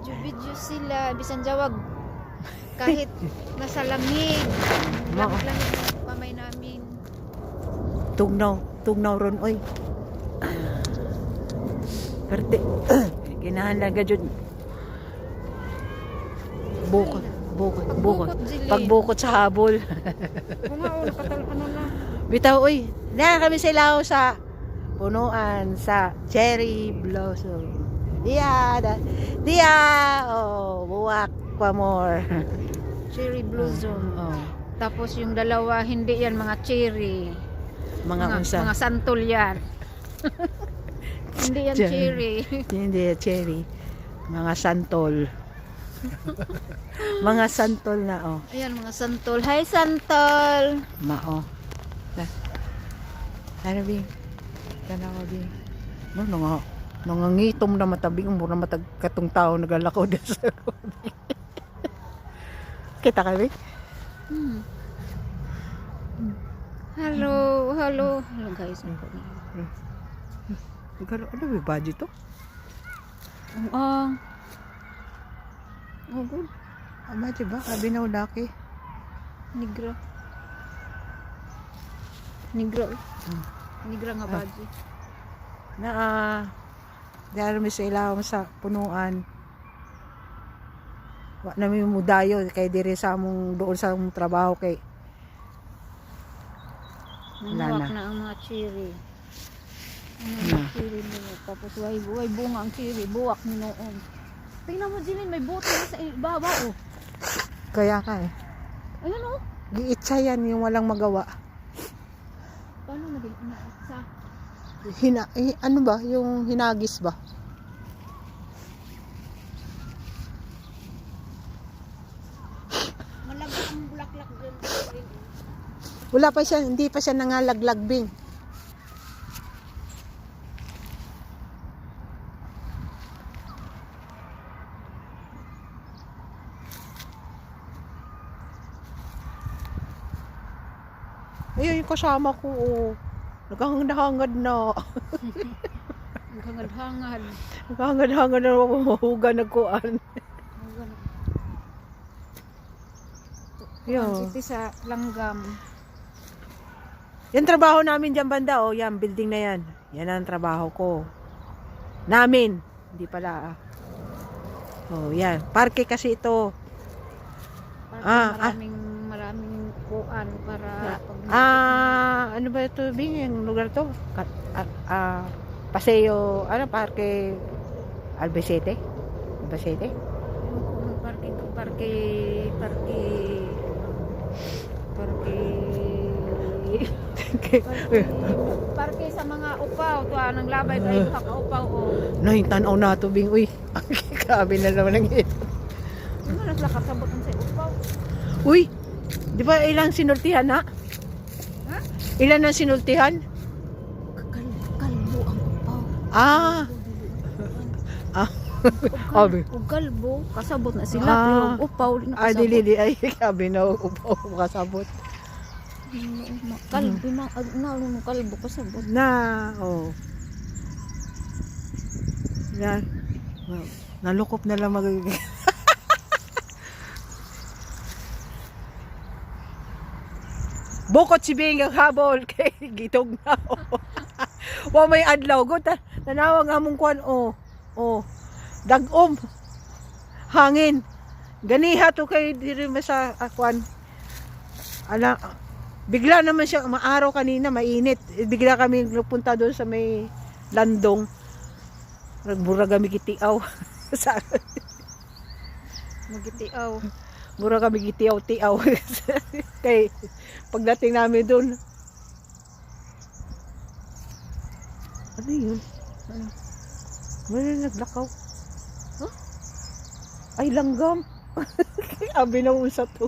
Video-video sila, bisan jawag kahit nasa lamig. Lamig-lamig ng kamay namin. Tugnaw ron oy. Perte. Kinahanglan jud. Bukod. Pagbukod sa habol. Kung nga, ano na. Bitaw oy. Na kami sa ilaw sa punuan sa cherry blossom. Dia, oh, buwak pa more. Cherry blossom. Oh. Tapos yung dalawa, hindi yan mga cherry. Mga santol yan. Hindi yan cherry. Hindi yan cherry. Mga santol. Mga santol na oh. Ayan, mga santol. Hi, santol! Mao. Ano bing? Tanawa bing. No, nangangitom na matabing mo na matag katong tao nagalakaw din sa lobby. Kita ka bing? Hello guys. Ano ba budget to? Oh, good. Budget ba? Abi na ulaki. Nigra. Nigra nga budget. Dahil may sa ilaw sa punuan. Wa namin mudayo kay dire sa among doon sa among trabaho kay Nanawak na ang mga cherry. Cherry nila. Tapos way bunga ang cherry. Buwak ni noon. Tingnan mo Jilin, may bote na sa ibabaw. Oh. kaya ka eh. Ayun oh. Giitsa yan yung walang magawa. Paano naging sa? Ano ba? Yung hinagis ba? Malagay ang bulaklak dyan. Wala pa siya, hindi pa siya nangalaglagbing. Ayun yung kasama ko, oh. Naghangad-hangad na. Naghangad-hangad. Naghangad-hangad na mahuga nagkuan. Ang city sa langgam. Yan trabaho namin dyan banda, oh. Yan, building na yan. Yan ang trabaho ko. Namin. Hindi pala, ah. Oh, yan. Parke kasi ito. Maraming kuan para ano ba ito, Bing? Yung lugar to? Paseo, parke Albacete? Parke sa mga upaw. Tuwa nang labay tayo kakaupaw o. Nahintanaw na ito, Bing. Uy, grabe na naman ang ito. Ano na sila kasabot sa upaw? Uy, di ba ilang sinultihan, ha? Ha? Ilan ang sinultihan? Kalbo ang upaw. Ug kalbo, kasabot na sila pero upaw din kasabot. Dili ay sabi na upaw kasabot. Kalbo na kalbo kasabot. Oh. Yan. Wow. Nalukop na lang magiging. Bukod si Bing ang habol kay gitog na. Wa may adlaw go tanawa nga mong kwan dagom hangin ganiha to kay diri sa kwan bigla naman siya maaraw kanina mainit bigla kami nagpunta doon sa may landong mura kami gitiaw sa Magitiaw. mura kami gitiaw-tiaw kay pagdating namin doon ano yun? Wala naglakaw. Huh? Ay, langgam. Abi na unsa to.